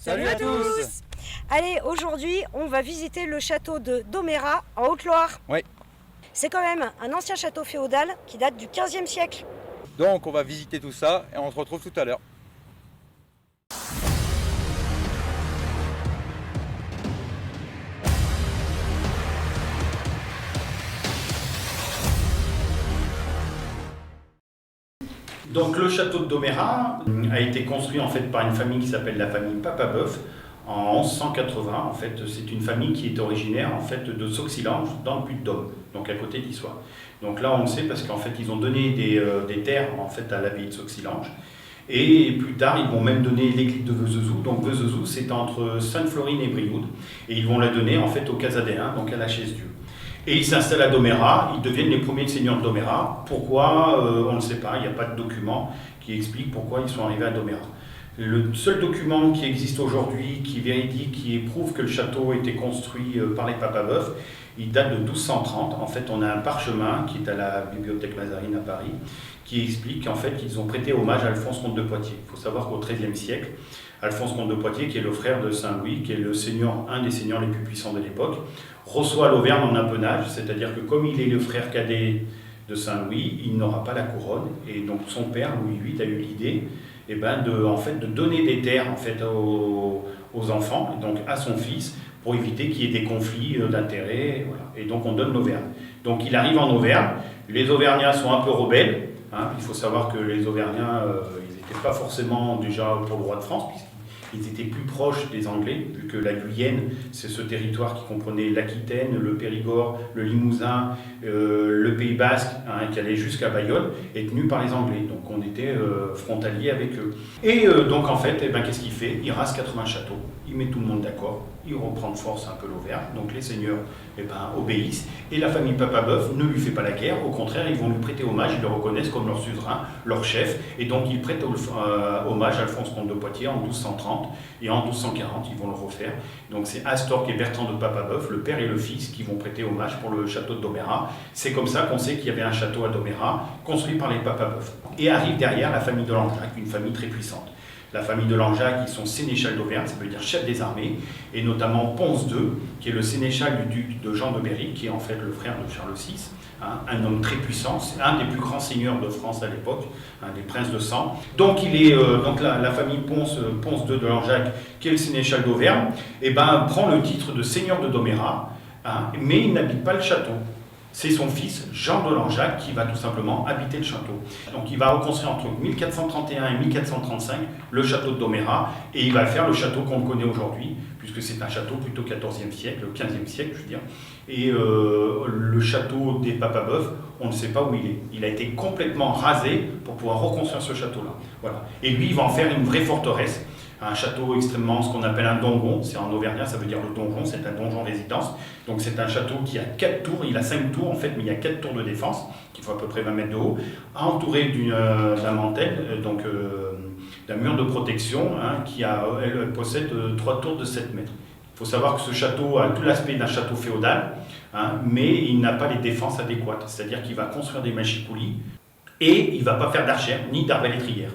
Salut à tous. Allez, aujourd'hui, on va visiter le château de Domérat, en Haute-Loire. Oui. C'est quand même un ancien château féodal qui date du XVe siècle. Donc on va visiter tout ça et on se retrouve tout à l'heure. Donc le château de Domérat a été construit en fait par une famille qui s'appelle la famille Papabeuf en 1180. En fait, c'est une famille qui est originaire en fait de Sauxilange dans le Puy-de-Dôme, donc à côté d'Issoire. Donc là on le sait parce qu'en fait ils ont donné des terres en fait à l'abbaye de Sauxilange. Et plus tard, ils vont même donner l'église de Vezezou. Donc Vezezou, c'est entre Sainte-Florine et Brioude. Et ils vont la donner en fait aux Casadéens, donc à la Chaise-Dieu. Et ils s'installent à Domérat, ils deviennent les premiers seigneurs de Domérat. Pourquoi on ne sait pas, il n'y a pas de document qui explique pourquoi ils sont arrivés à Domérat. Le seul document qui existe aujourd'hui, qui est véridique, qui prouve que le château a été construit par les Papabeuf, il date de 1230. En fait, on a un parchemin qui est à la bibliothèque Mazarine à Paris, qui explique qu'en fait, ils ont prêté hommage à Alphonse comte de Poitiers. Il faut savoir qu'au XIIIe siècle, Alphonse comte de Poitiers, qui est le frère de Saint-Louis, qui est un des seigneurs les plus puissants de l'époque, reçoit l'Auvergne en appanage, c'est-à-dire que comme il est le frère cadet de Saint-Louis, il n'aura pas la couronne. Et donc son père, Louis VIII, a eu l'idée de donner des terres en fait, aux enfants, donc à son fils, pour éviter qu'il y ait des conflits d'intérêts. Voilà. Et donc on donne l'Auvergne. Donc il arrive en Auvergne, les Auvergnats sont un peu rebelles. Il faut savoir que les Auvergnats, ils n'étaient pas forcément déjà pour le roi de France, puisqu'ils étaient plus proches des Anglais, vu que la Guyenne, c'est ce territoire qui comprenait l'Aquitaine, le Périgord, le Limousin, le Pays Basque, qui allait jusqu'à Bayonne, est tenu par les Anglais. Donc on était frontalier avec eux. Et donc en fait, qu'est-ce qu'il fait? Il rase 80 châteaux, il met tout le monde d'accord, il reprend de force un peu l'Auvergne, donc les seigneurs obéissent, et la famille Papabeuf ne lui fait pas la guerre, au contraire, ils vont lui prêter hommage, ils le reconnaissent comme leur suzerain, leur chef, et donc ils prêtent hommage à Alphonse comte de Poitiers en 1230, et en 1240, ils vont le refaire. Donc c'est Astorg et Bertrand de Papabeuf, le père et le fils, qui vont prêter hommage pour le château de Domérat. C'est comme ça qu'on sait qu'il y avait un château à Domérat, construit par les Papabeuf. Et arrive derrière la famille de Langeac, une famille très puissante. La famille de Langeac, qui sont sénéchal d'Auvergne, ça veut dire chef des armées, et notamment Ponce II, qui est le sénéchal du duc de Jean de Berry, qui est en fait le frère de Charles VI, un homme très puissant, c'est un des plus grands seigneurs de France à l'époque, un des princes de sang. Donc la famille Ponce II de Langeac, qui est le sénéchal d'Auvergne, prend le titre de seigneur de Domérat, mais il n'habite pas le château. C'est son fils, Jean de Langeac, qui va tout simplement habiter le château. Donc il va reconstruire entre 1431 et 1435 le château de Domérat, et il va faire le château qu'on connaît aujourd'hui, puisque c'est un château plutôt 14e siècle, 15e siècle, je veux dire. Et le château des Papabeuf, on ne sait pas où il est. Il a été complètement rasé pour pouvoir reconstruire ce château-là. Voilà. Et lui, il va en faire une vraie forteresse. Un château extrêmement, ce qu'on appelle un donjon, c'est en auvergnat, ça veut dire le donjon, c'est un donjon résidence. Donc c'est un château qui a 4 tours, il a 5 tours en fait, mais il y a 4 tours de défense, qui font à peu près 20 mètres de haut, entouré d'un mantel, d'un mur de protection, elle possède 3 tours de 7 mètres. Il faut savoir que ce château a tout l'aspect d'un château féodal, mais il n'a pas les défenses adéquates, c'est-à-dire qu'il va construire des mâchicoulis, et il ne va pas faire d'archère, ni d'arbalétrière.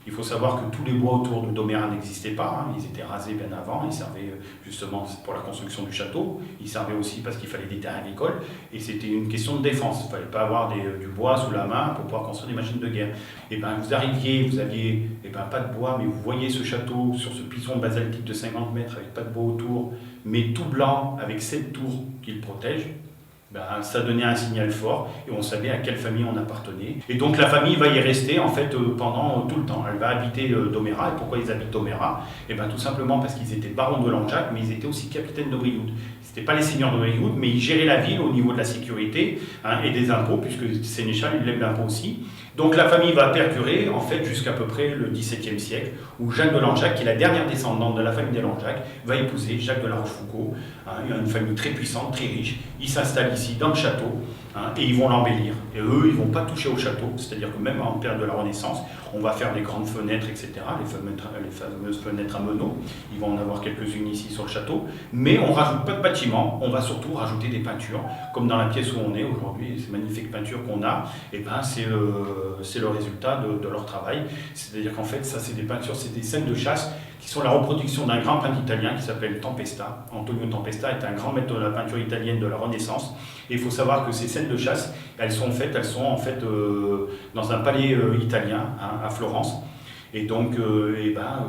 Il faut savoir que tous les bois autour de Domérat n'existaient pas, ils étaient rasés bien avant, ils servaient justement pour la construction du château, ils servaient aussi parce qu'il fallait des terres agricoles, et c'était une question de défense, il ne fallait pas avoir du bois sous la main pour pouvoir construire des machines de guerre. Et vous aviez pas de bois, mais vous voyez ce château sur ce pison basaltique de 50 mètres avec pas de bois autour, mais tout blanc avec 7 tours qui le protègent. Ça donnait un signal fort et on savait à quelle famille on appartenait. Et donc la famille va y rester en fait pendant tout le temps. Elle va habiter Domérat. Et pourquoi ils habitent Domérat? Tout simplement parce qu'ils étaient barons de Langeac, mais ils étaient aussi capitaines de Brioude. Ce n'étaient pas les seigneurs de Brioude, mais ils géraient la ville au niveau de la sécurité et des impôts, puisque le sénéchal il lève l'impôt aussi. Donc la famille va perdurer en fait jusqu'à peu près le XVIIe siècle, où Jacques de Langeac, qui est la dernière descendante de la famille des Langeac, va épouser Jacques de la Rochefoucauld, une famille très puissante, très riche. Ils s'installent ici dans le château et ils vont l'embellir. Et eux, ils ne vont pas toucher au château, c'est-à-dire que même en période de la Renaissance, on va faire des grandes fenêtres, etc., les fameuses fenêtres à meneaux. Ils vont en avoir quelques-unes ici sur le château, mais on ne rajoute pas de bâtiments, on va surtout rajouter des peintures, comme dans la pièce où on est aujourd'hui, ces magnifiques peintures qu'on a, c'est le résultat de leur travail. C'est-à-dire qu'en fait, ça c'est des peintures, c'est des scènes de chasse qui qui sont la reproduction d'un grand peintre italien qui s'appelle Tempesta. Antonio Tempesta est un grand maître de la peinture italienne de la Renaissance. Et il faut savoir que ces scènes de chasse, elles sont en fait dans un palais italien, hein, à Florence. Et donc,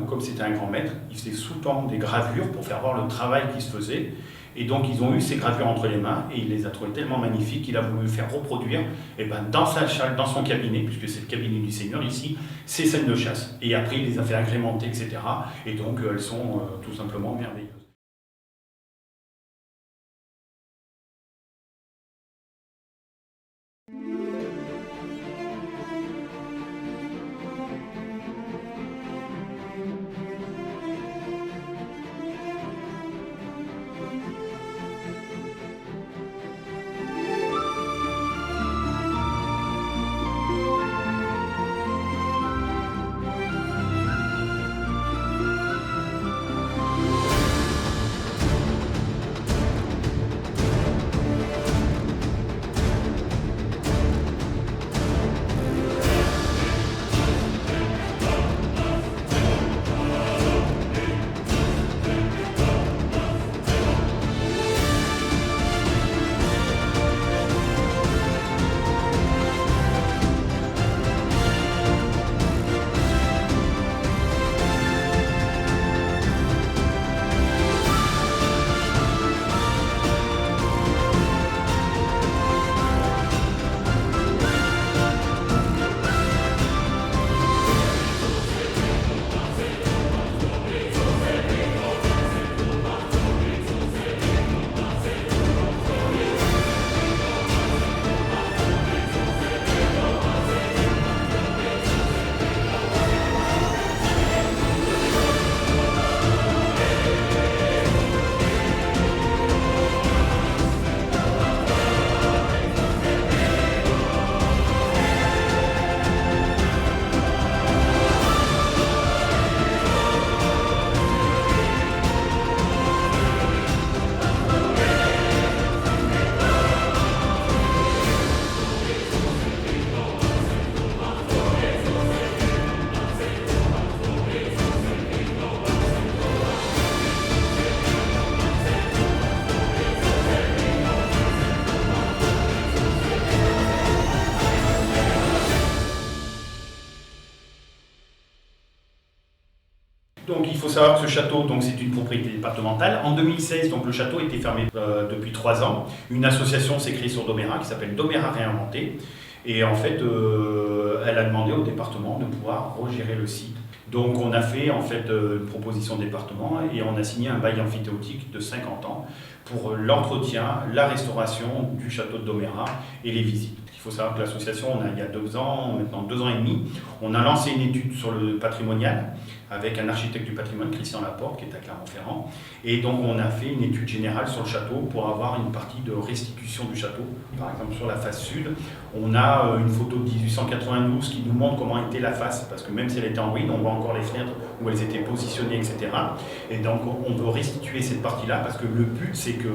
comme c'était un grand maître, il faisait souvent des gravures pour faire voir le travail qui se faisait. Et donc, ils ont eu ces gravures entre les mains et il les a trouvées tellement magnifiques qu'il a voulu faire reproduire dans son cabinet, puisque c'est le cabinet du Seigneur ici, ces scènes de chasse. Et après, il les a fait agrémenter, etc. Et donc, elles sont tout simplement merveilleuses. Donc il faut savoir que ce château, c'est une propriété départementale. En 2016, donc, le château était fermé depuis 3 ans. Une association s'est créée sur Domérat qui s'appelle Domérat Réinventé. Et en fait, elle a demandé au département de pouvoir regérer le site. Donc on a fait en fait une proposition au département et on a signé un bail amphithéotique de 50 ans pour l'entretien, la restauration du château de Domérat et les visites. Il faut savoir que l'association, il y a 2 ans, maintenant 2 ans et demi, on a lancé une étude sur le patrimonial avec un architecte du patrimoine, Christian Laporte, qui est à Clermont-Ferrand. Et donc on a fait une étude générale sur le château pour avoir une partie de restitution du château. Par exemple sur la face sud, on a une photo de 1892 qui nous montre comment était la face, parce que même si elle était en ruine, on voit encore les fenêtres où elles étaient positionnées, etc. Et donc on veut restituer cette partie-là, parce que le but c'est que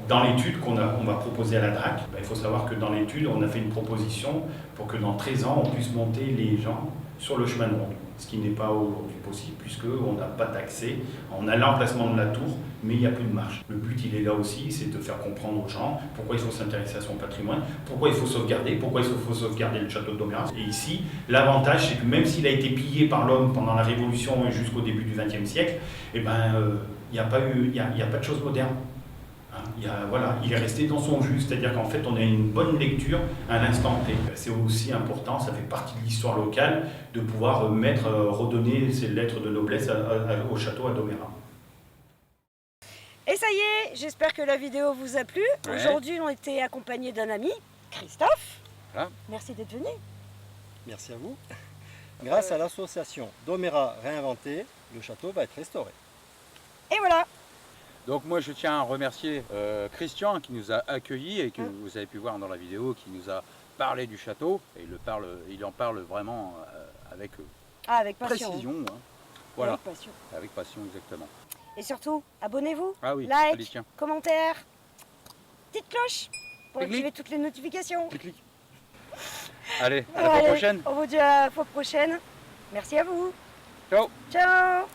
dans l'étude qu'on va proposer à la DRAC, il faut savoir que dans l'étude, on a fait une proposition pour que dans 13 ans, on puisse monter les gens sur le chemin de ronde. Ce qui n'est pas aujourd'hui possible, puisqu'on n'a pas d'accès. On a l'emplacement de la tour, mais il n'y a plus de marche. Le but, il est là aussi, c'est de faire comprendre aux gens pourquoi il faut s'intéresser à son patrimoine, pourquoi il faut sauvegarder, pourquoi il faut sauvegarder le château de Domérat. Et ici, l'avantage, c'est que même s'il a été pillé par l'homme pendant la Révolution et jusqu'au début du XXe siècle, il n'y a pas de choses modernes. Il est resté dans son jus, c'est-à-dire qu'en fait on a une bonne lecture à l'instant T. C'est aussi important, ça fait partie de l'histoire locale, de pouvoir redonner ces lettres de noblesse au château à Domérat. Et ça y est, j'espère que la vidéo vous a plu. Ouais. Aujourd'hui on était accompagné d'un ami, Christophe. Voilà. Merci d'être venu. Merci à vous. Grâce à l'association Domérat Réinventé, le château va être restauré. Et voilà. Donc moi je tiens à remercier Christian qui nous a accueillis et que vous avez pu voir dans la vidéo, qui nous a parlé du château et il en parle vraiment avec précision. Hein. Voilà. Avec passion. Avec passion, exactement. Et surtout, abonnez-vous, like, commentaire, petite cloche pour activer toutes les notifications. Clic. Allez, à la fois prochaine. On vous dit à la fois prochaine. Merci à vous. Ciao. Ciao.